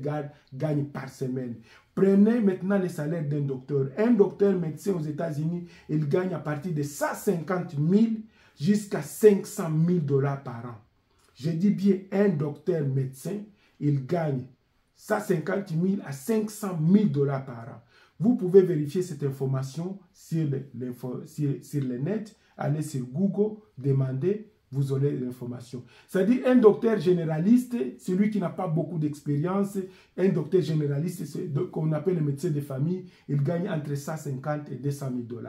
gagne par semaine. Prenez maintenant le salaire d'un docteur. Un docteur médecin aux États-Unis, il gagne à partir de 150 000 jusqu'à 500 000 $ par an. Je dis bien un docteur médecin, il gagne 150 000 à 500 000 $ par an. Vous pouvez vérifier cette information sur le net, allez sur Google, demandez vous aurez l'information. C'est-à-dire un docteur généraliste, celui qui n'a pas beaucoup d'expérience, un docteur généraliste, qu'on appelle le médecin de famille, il gagne entre 150 et 200 000 $.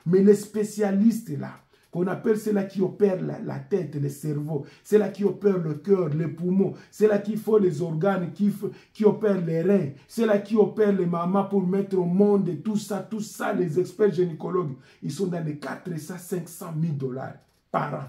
Mais les spécialistes là, qu'on appelle ceux-là qui opèrent la tête, le cerveau, ceux-là qui opèrent le cœur, les poumons, ceux-là qui font les organes, qui opèrent les reins, ceux-là qui opèrent les mamans pour mettre au monde, et tout ça, les experts gynécologues, ils sont dans les 400 à 500 000 $ par an.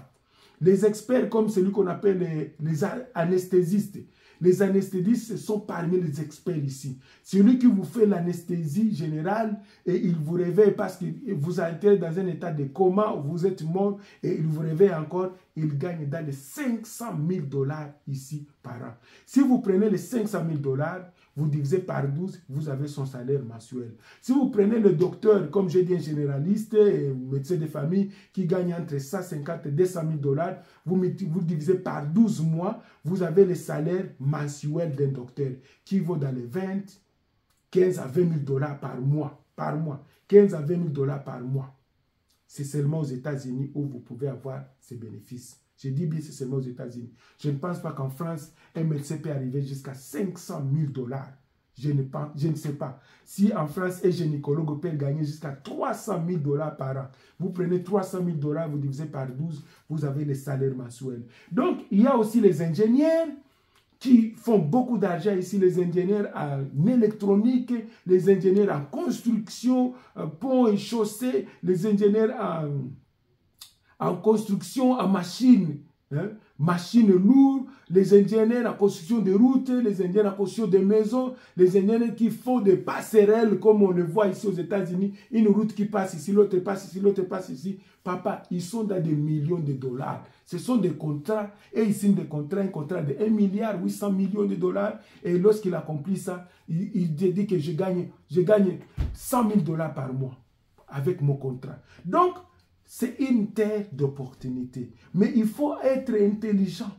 Les experts comme celui qu'on appelle les anesthésistes. Les anesthésistes sont parmi les experts ici. Celui qui vous fait l'anesthésie générale et il vous réveille parce qu'il vous a été dans un état de coma, vous êtes mort et il vous réveille encore, il gagne dans les 500 000 $ ici par an. Si vous prenez les 500 000 $, vous divisez par 12, vous avez son salaire mensuel. Si vous prenez le docteur, comme j'ai dit, un généraliste, médecin de famille, qui gagne entre 150 et 200 000 $, vous divisez par 12 mois, vous avez le salaire mensuel d'un docteur qui vaut dans les 15 à 20 000 $ par mois. 15 à 20 000 $ par mois. C'est seulement aux États-Unis où vous pouvez avoir ces bénéfices. Je dis bien c'est seulement aux États-Unis. Je ne pense pas qu'en France, un médecin peut arriver jusqu'à 500 000 $. Je ne sais pas. Si en France, un gynécologue peut gagner jusqu'à 300 000 $ par an. Vous prenez 300 000 $, vous divisez par 12, vous avez les salaires mensuels. Donc, il y a aussi les ingénieurs qui font beaucoup d'argent ici, les ingénieurs en électronique, les ingénieurs en construction, ponts et chaussées, les ingénieurs en construction, en machines, machines lourdes, les ingénieurs en construction de routes, les ingénieurs en construction de maisons, les ingénieurs qui font des passerelles comme on le voit ici aux États-Unis, une route qui passe ici, l'autre passe ici, l'autre passe ici. Papa, ils sont dans des millions de $. Ce sont des contrats, et ils signent des contrats, un contrat de 1,8 milliard de $. Et lorsqu'il accomplit ça, il dit que je gagne 100 000 $ par mois avec mon contrat. Donc, c'est une terre d'opportunité. Mais il faut être intelligent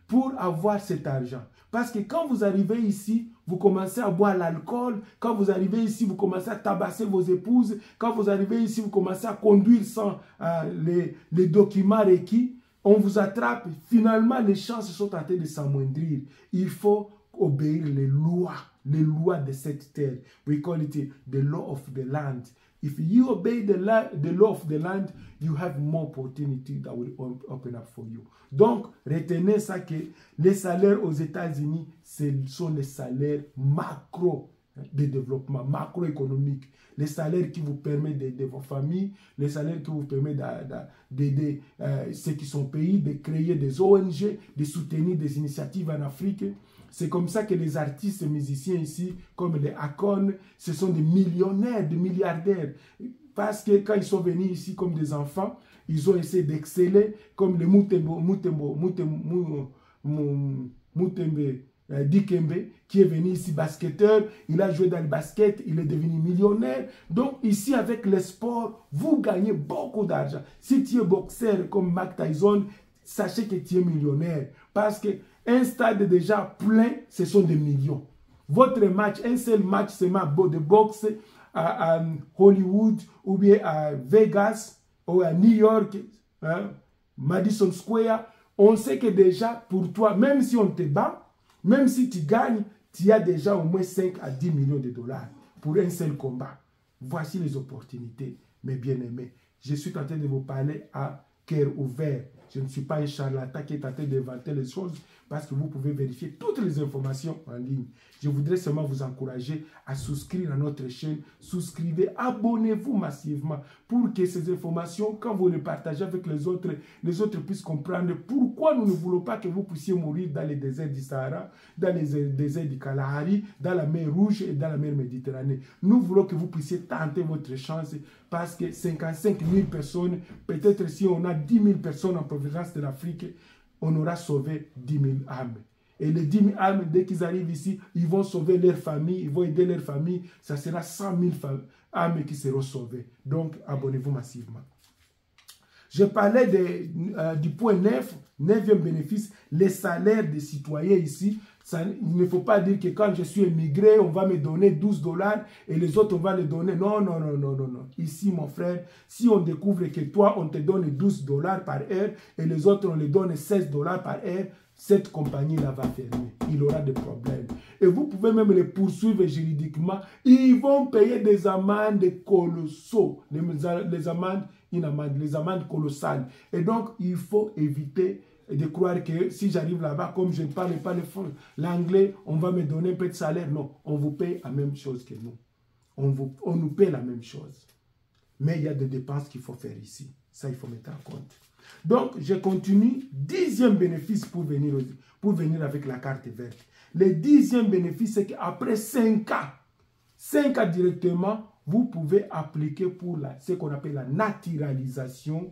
pour avoir cet argent. Parce que quand vous arrivez ici, vous commencez à boire l'alcool. Quand vous arrivez ici, vous commencez à tabasser vos épouses. Quand vous arrivez ici, vous commencez à conduire sans les documents requis. On vous attrape. Finalement, les chances sont en train de s'amoindrir. Il faut obéir les lois de cette terre. We call it the law of the land. If you obey the law of the land, you have more opportunity that will open up for you. Donc, retenez ça que les salaires aux États-Unis, ce sont les salaires macro de développement, macroéconomique. Les salaires qui vous permettent d'aider vos familles, les salaires qui vous permettent d'aider ceux qui sont pays, de créer des ONG, de soutenir des initiatives en Afrique. C'est comme ça que les artistes et musiciens ici, comme les Akon, ce sont des millionnaires, des milliardaires. Parce que quand ils sont venus ici comme des enfants, ils ont essayé d'exceller, comme le Mutombo Dikembe, qui est venu ici basketteur, il a joué dans le basket, il est devenu millionnaire. Donc ici, avec le sport, vous gagnez beaucoup d'argent. Si tu es boxeur comme Mike Tyson, sachez que tu es millionnaire. Parce que un stade déjà plein, ce sont des millions. Votre match, un seul match seulement de boxe à Hollywood ou bien à Vegas ou à New York, Madison Square, on sait que déjà pour toi, même si on te bat, même si tu gagnes, tu as déjà au moins 5 à 10 millions de $ pour un seul combat. Voici les opportunités, mes bien-aimés. Je suis en train de vous parler à cœur ouvert. Je ne suis pas un charlatan qui est en train d'inventer les choses parce que vous pouvez vérifier toutes les informations en ligne. Je voudrais seulement vous encourager à souscrire à notre chaîne. Souscrivez, abonnez-vous massivement pour que ces informations, quand vous les partagez avec les autres puissent comprendre pourquoi nous ne voulons pas que vous puissiez mourir dans les déserts du Sahara, dans les déserts du Kalahari, dans la mer Rouge et dans la mer Méditerranée. Nous voulons que vous puissiez tenter votre chance parce que 55 000 personnes, peut-être si on a 10 000 personnes en provenance de l'Afrique, on aura sauvé 10 000 âmes. Et les 10 000 âmes, dès qu'ils arrivent ici, ils vont sauver leur famille, ils vont aider leur famille. Ça sera 100 000 âmes qui seront sauvées. Donc, abonnez-vous massivement. Je parlais du point 9, 9e bénéfice, les salaires des citoyens ici. Il ne faut pas dire que quand je suis émigré, on va me donner 12 $ et les autres, on va les donner. Non, non, non, non, non, non. Ici, mon frère, si on découvre que toi, on te donne 12 $ par heure et les autres, on les donne 16 $ par heure, cette compagnie-là va fermer. Il aura des problèmes. Et vous pouvez même les poursuivre juridiquement. Ils vont payer des amendes colossaux. Les amendes colossales. Et donc, il faut éviter de croire que si j'arrive là-bas, comme je ne parle pas l'anglais, on va me donner un peu de salaire. Non, on vous paye la même chose que nous. On nous paye la même chose. Mais il y a des dépenses qu'il faut faire ici. Ça, il faut mettre en compte. Donc, je continue. 10e bénéfice pour venir avec la carte verte. Le 10e bénéfice, c'est qu'après 5 ans directement, vous pouvez appliquer pour ce qu'on appelle la naturalisation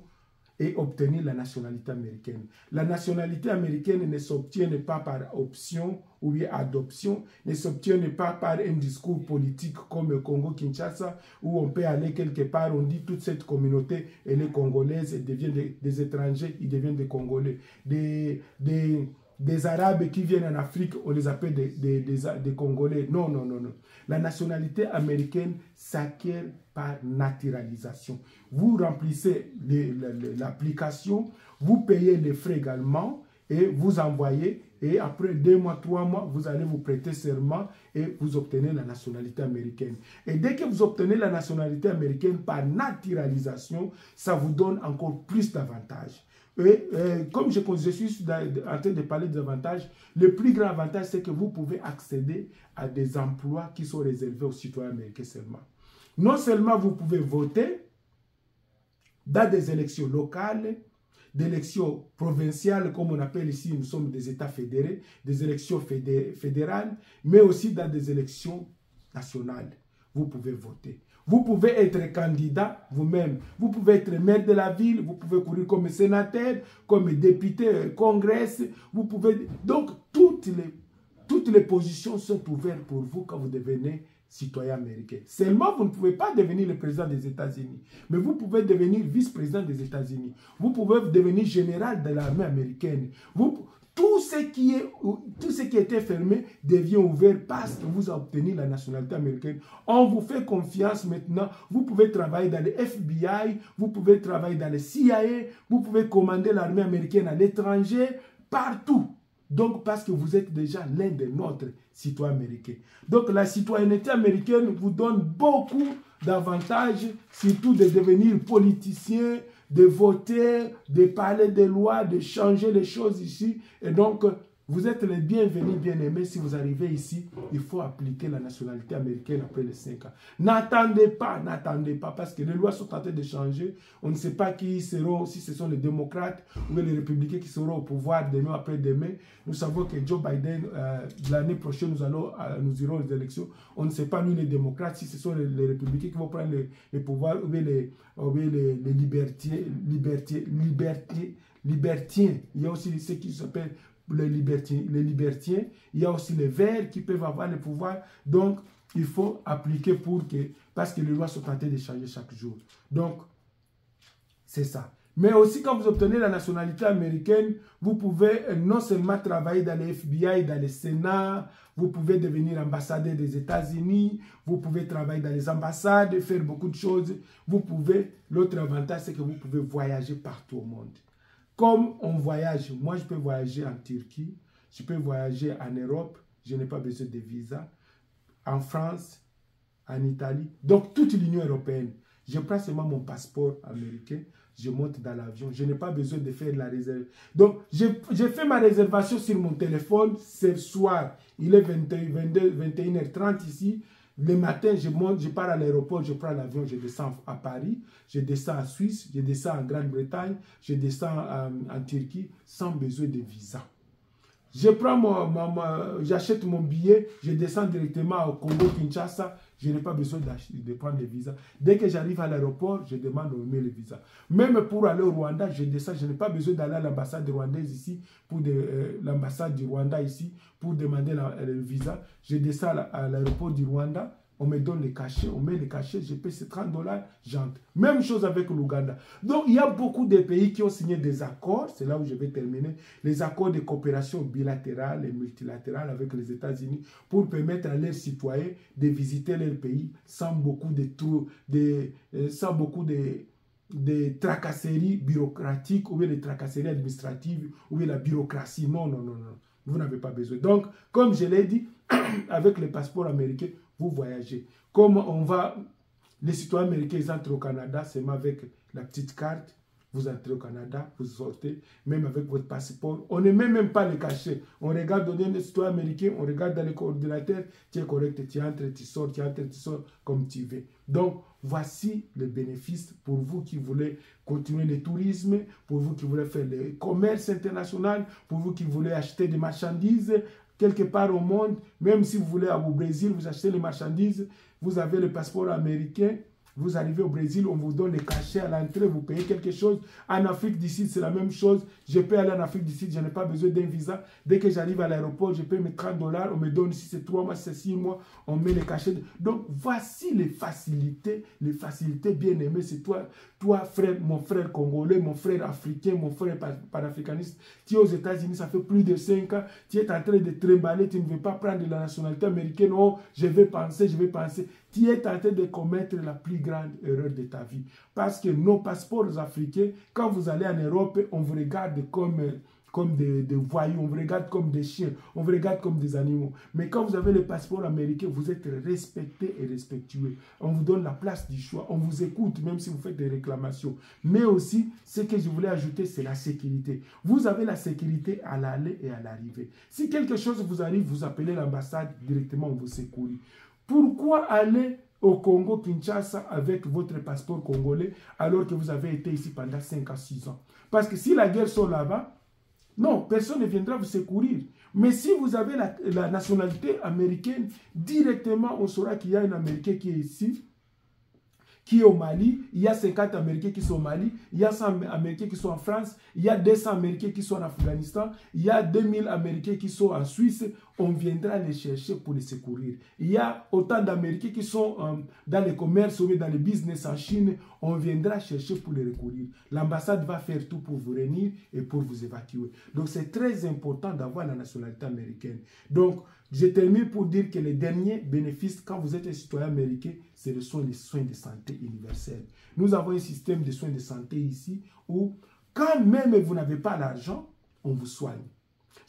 et obtenir la nationalité américaine. La nationalité américaine ne s'obtient pas par option ou bien adoption, ne s'obtient pas par un discours politique comme le Congo-Kinshasa, où on peut aller quelque part, on dit toute cette communauté, elle est congolaise, elle devient des étrangers, ils deviennent des Congolais. Des Arabes qui viennent en Afrique, on les appelle des Congolais. Non, non, non, non. La nationalité américaine s'acquiert par naturalisation. Vous remplissez l'application, vous payez les frais également et vous envoyez. Et après 2 mois, 3 mois, vous allez vous prêter serment et vous obtenez la nationalité américaine. Et dès que vous obtenez la nationalité américaine par naturalisation, ça vous donne encore plus d'avantages. Et comme je suis en train de parler des avantages, le plus grand avantage, c'est que vous pouvez accéder à des emplois qui sont réservés aux citoyens américains seulement. Non seulement vous pouvez voter dans des élections locales, des élections provinciales, comme on appelle ici, nous sommes des États fédérés, des élections fédérales, mais aussi dans des élections nationales. Vous pouvez voter. Vous pouvez être candidat vous-même. Vous pouvez être maire de la ville. Vous pouvez courir comme sénateur, comme député, congrès. Vous pouvez... Donc, toutes les positions sont ouvertes pour vous quand vous devenez citoyen américain. Seulement, vous ne pouvez pas devenir le président des États-Unis. Mais vous pouvez devenir vice-président des États-Unis. Vous pouvez devenir général de l'armée américaine. Tout ce qui était fermé devient ouvert parce que vous avez obtenu la nationalité américaine. On vous fait confiance maintenant. Vous pouvez travailler dans le FBI, vous pouvez travailler dans le CIA, vous pouvez commander l'armée américaine à l'étranger, partout. Donc, parce que vous êtes déjà l'un de notre citoyens américains. Donc, la citoyenneté américaine vous donne beaucoup d'avantages, surtout de devenir politicien, de voter, de parler des lois, de changer les choses ici. Et donc, vous êtes les bienvenus, bien-aimés. Si vous arrivez ici, il faut appliquer la nationalité américaine après les 5 ans. N'attendez pas, parce que les lois sont en train de changer. On ne sait pas qui seront, si ce sont les démocrates ou les républicains qui seront au pouvoir demain après-demain. Nous savons que Joe Biden, l'année prochaine, nous irons aux élections. On ne sait pas, nous les démocrates, si ce sont les républicains qui vont prendre le pouvoir ou bien les libertiens. Il y a aussi ceux qui s'appellent les libertiens, il y a aussi les verts qui peuvent avoir le pouvoir. Donc, il faut appliquer parce que les lois sont en train de changer chaque jour. Donc, c'est ça. Mais aussi, quand vous obtenez la nationalité américaine, vous pouvez non seulement travailler dans les FBI, dans le Sénat, vous pouvez devenir ambassadeur des États-Unis, vous pouvez travailler dans les ambassades, faire beaucoup de choses. L'autre avantage, c'est que vous pouvez voyager partout au monde. Comme on voyage, moi je peux voyager en Turquie, je peux voyager en Europe, je n'ai pas besoin de visa, en France, en Italie, donc toute l'Union européenne. Je prends seulement mon passeport américain, je monte dans l'avion, je n'ai pas besoin de faire la réservation. Donc, j'ai fait ma réservation sur mon téléphone ce soir. Il est 21h30 ici. Le matin, je monte, je pars à l'aéroport, je prends l'avion, je descends à Paris, je descends en Suisse, je descends en Grande-Bretagne, je descends en Turquie sans besoin de visa. J'achète mon billet, je descends directement au Congo-Kinshasa, je n'ai pas besoin de prendre le visa. Dès que j'arrive à l'aéroport, je demande le visa. Même pour aller au Rwanda, je descends, je n'ai pas besoin d'aller à l'ambassade rwandaise ici, l'ambassade du Rwanda ici, pour demander le visa. Je descends à l'aéroport du Rwanda, on me donne les cachets, on met les cachets, je paie ces 30 $, j'entre. Même chose avec l'Ouganda. Donc, il y a beaucoup de pays qui ont signé des accords, c'est là où je vais terminer, les accords de coopération bilatérale et multilatérale avec les États-Unis pour permettre à leurs citoyens de visiter leur pays sans beaucoup de tracasseries bureaucratiques ou bien des tracasseries administratives ou bien la bureaucratie. Non, non, non, non. Vous n'avez pas besoin. Donc, comme je l'ai dit, avec le passeport américain, vous voyagez. Comme les citoyens américains, ils entrent au Canada, c'est avec la petite carte. Vous entrez au Canada, vous sortez, même avec votre passeport. On ne met même pas les cachets. On regarde, on est des citoyens américains, on regarde dans les coordinateurs, tu es correct, tu entres, tu sors, tu entres, tu sors, comme tu veux. Donc, voici les bénéfices pour vous qui voulez continuer le tourisme, pour vous qui voulez faire le commerce international, pour vous qui voulez acheter des marchandises quelque part au monde. Même si vous voulez aller au Brésil, vous achetez les marchandises, vous avez le passeport américain. Vous arrivez au Brésil, on vous donne les cachets à l'entrée, vous payez quelque chose. En Afrique du Sud, c'est la même chose. Je peux aller en Afrique du Sud, je n'ai pas besoin d'un visa. Dès que j'arrive à l'aéroport, je paye mes 30 $, on me donne, si c'est 3 mois, si c'est 6 mois, on met les cachets. Donc, voici les facilités bien aimées. C'est toi, frère, mon frère congolais, mon frère africain, mon frère panafricaniste. Tu es aux États-Unis, ça fait plus de 5 ans. Tu es en train de trimballer, tu ne veux pas prendre la nationalité américaine. Oh, je vais penser. Tu es en train de commettre la plus grande erreur de ta vie. Parce que nos passeports africains, quand vous allez en Europe, on vous regarde comme des voyous, on vous regarde comme des chiens, on vous regarde comme des animaux. Mais quand vous avez le passeport américain, vous êtes respecté et respectueux. On vous donne la place du choix, on vous écoute même si vous faites des réclamations. Mais aussi, ce que je voulais ajouter, c'est la sécurité. Vous avez la sécurité à l'aller et à l'arrivée. Si quelque chose vous arrive, vous appelez l'ambassade, directement on vous secourit. Pourquoi aller au Congo, Kinshasa, avec votre passeport congolais, alors que vous avez été ici pendant 5 à 6 ans? Parce que si la guerre sort là-bas, non, personne ne viendra vous secourir. Mais si vous avez la nationalité américaine, directement, on saura qu'il y a un Américain qui est ici, qui est au Mali, il y a 50 Américains qui sont au Mali, il y a 100 Américains qui sont en France, il y a 200 Américains qui sont en Afghanistan, il y a 2000 Américains qui sont en Suisse, on viendra les chercher pour les secourir. Il y a autant d'Américains qui sont dans le commerce ou dans le business en Chine, on viendra chercher pour les recourir. L'ambassade va faire tout pour vous réunir et pour vous évacuer. Donc c'est très important d'avoir la nationalité américaine. Donc, je termine pour dire que les derniers bénéfices, quand vous êtes un citoyen américain, c'est les soins de santé universels. Nous avons un système de soins de santé ici où, quand même vous n'avez pas l'argent, on vous soigne.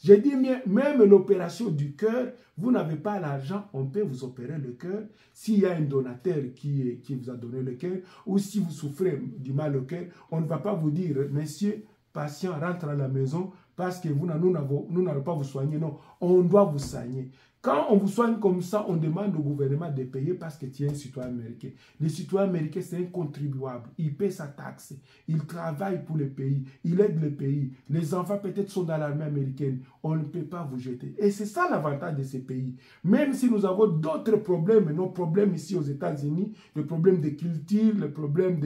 J'ai dit même l'opération du cœur, vous n'avez pas l'argent, on peut vous opérer le cœur. S'il y a un donateur qui vous a donné le cœur, ou si vous souffrez du mal au cœur, on ne va pas vous dire, monsieur, patient, rentre à la maison, parce que nous n'allons pas vous soigner. Non, on doit vous soigner. Quand on vous soigne comme ça, on demande au gouvernement de payer parce que tu es un citoyen américain. Le citoyen américain, c'est un contribuable. Il paie sa taxe. Il travaille pour le pays. Il aide le pays. Les enfants peut-être sont dans l'armée américaine. On ne peut pas vous jeter. Et c'est ça l'avantage de ces pays. Même si nous avons d'autres problèmes, nos problèmes ici aux États-Unis, le problème de culture, le problème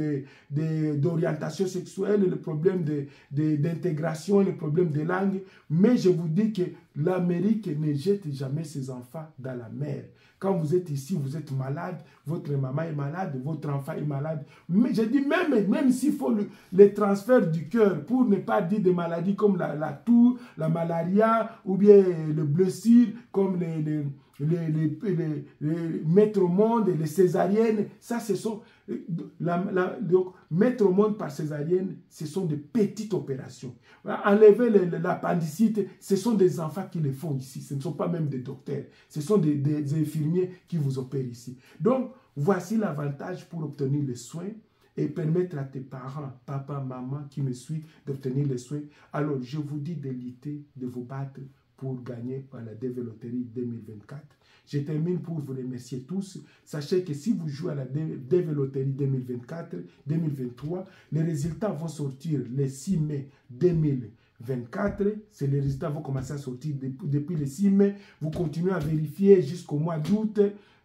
d'orientation sexuelle, le problème d'intégration, le problème de langue. Mais je vous dis que l'Amérique ne jette jamais ses enfants dans la mer. Quand vous êtes ici, vous êtes malade, votre maman est malade, votre enfant est malade. Mais je dis même s'il faut le transfert du cœur pour ne pas dire des maladies comme la toux, la malaria ou bien le blessure comme les mettre au monde, les césariennes, ça ce sont donc mettre au monde par césarienne, ce sont des petites opérations. Enlever l'appendicite, ce sont des enfants qui le font ici, ce ne sont pas même des docteurs, ce sont des infirmiers qui vous opèrent ici. Donc voici l'avantage pour obtenir les soins et permettre à tes parents, papa, maman qui me suivent d'obtenir les soins. Alors je vous dis de lutter, de vous battre pour gagner à la Dev-Loterie 2024. Je termine pour vous remercier tous. Sachez que si vous jouez à la Dev-Loterie 2023, les résultats vont sortir le 6 mai 2024. Les résultats vont commencer à sortir depuis le 6 mai. Vous continuez à vérifier jusqu'au mois d'août.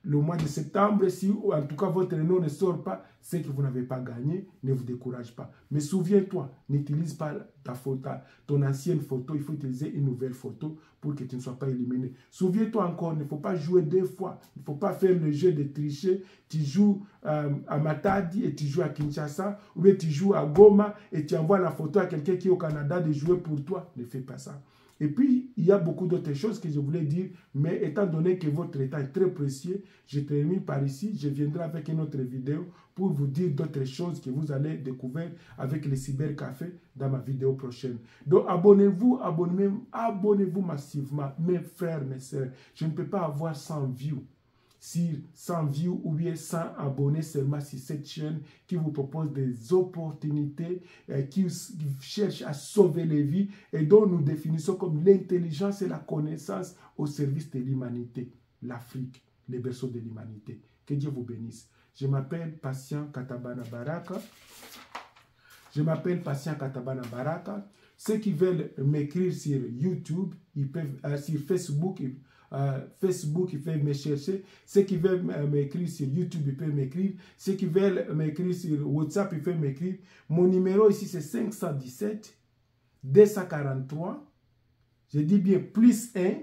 le mois de septembre, si en tout cas votre nom ne sort pas, c'est que vous n'avez pas gagné, ne vous décourage pas. Mais souviens-toi, n'utilise pas ta photo, ton ancienne photo, il faut utiliser une nouvelle photo pour que tu ne sois pas éliminé. Souviens-toi encore, il ne faut pas jouer 2 fois, il ne faut pas faire le jeu de tricher. Tu joues à Matadi et tu joues à Kinshasa, ou bien tu joues à Goma et tu envoies la photo à quelqu'un qui est au Canada de jouer pour toi. Ne fais pas ça. Et puis, il y a beaucoup d'autres choses que je voulais dire, mais étant donné que votre état est très précieux, je termine par ici. Je viendrai avec une autre vidéo pour vous dire d'autres choses que vous allez découvrir avec les cybercafés dans ma vidéo prochaine. Donc, abonnez-vous, abonnez-vous massivement, mes frères, mes sœurs. Je ne peux pas avoir 100 views. Sur 100 views ou bien 100 abonnés seulement sur cette chaîne qui vous propose des opportunités, qui cherche à sauver les vies et dont nous définissons comme l'intelligence et la connaissance au service de l'humanité. L'Afrique, les berceaux de l'humanité. Que Dieu vous bénisse. Je m'appelle Patient Katabana Baraka. Je m'appelle Patient Katabana Baraka. Ceux qui veulent m'écrire sur YouTube, ils peuvent, sur Facebook, ils peuvent me chercher. Ceux qui veulent m'écrire sur YouTube, ils peuvent m'écrire. Ceux qui veulent m'écrire sur WhatsApp, ils peuvent m'écrire. Mon numéro ici, c'est 517 243. Je dis bien plus 1,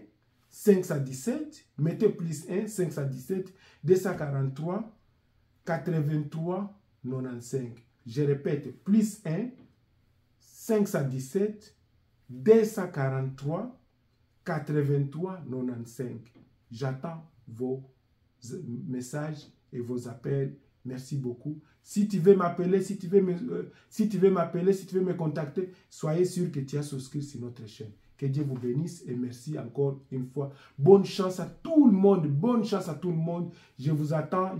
517. Mettez plus 1, 517, 243, 83, 95. Je répète, plus 1, 517, 243, 83 95. J'attends vos messages et vos appels. Merci beaucoup. Si tu veux m'appeler, si tu veux me contacter, soyez sûr que tu as souscrit sur notre chaîne. Que Dieu vous bénisse et merci encore une fois. Bonne chance à tout le monde. Bonne chance à tout le monde. Je vous attends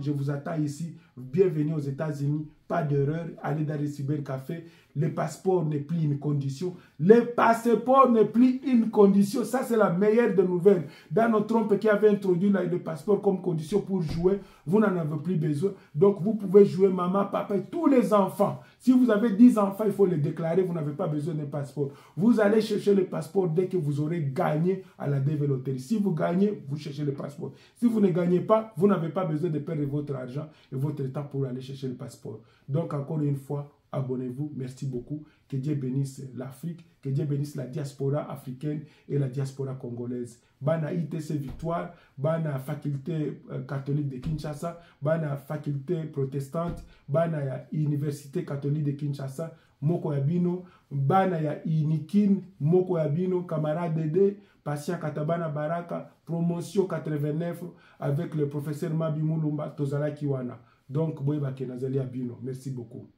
ici. Bienvenue aux États-Unis. Pas d'erreur. Allez dans les cybercafés. Le passeport n'est plus une condition. Le passeport n'est plus une condition. Ça, c'est la meilleure des nouvelles. Donald Trump qui avait introduit le passeport comme condition pour jouer, vous n'en avez plus besoin. Donc, vous pouvez jouer maman, papa et tous les enfants. Si vous avez 10 enfants, il faut les déclarer. Vous n'avez pas besoin de passeport. Vous allez chercher le passeport dès que vous aurez gagné à la DV Loterie. Si vous gagnez, vous cherchez le passeport. Si vous ne gagnez pas, vous n'avez pas besoin de perdre votre argent et votre temps pour aller chercher le passeport. Donc, encore une fois, abonnez-vous. Merci beaucoup. Que Dieu bénisse l'Afrique. Que Dieu bénisse la diaspora africaine et la diaspora congolaise. Bana ITC Victoire, bana faculté catholique de Kinshasa, bana faculté protestante, bana ya université catholique de Kinshasa, moko yabino, bana ya Inikin, moko yabino, camarade Dede, Patient Katabana Baraka, promotion 89 avec le professeur Mabi Mulumba, Tozala Kiwana. Donc, boy bakena zali abino. Merci beaucoup.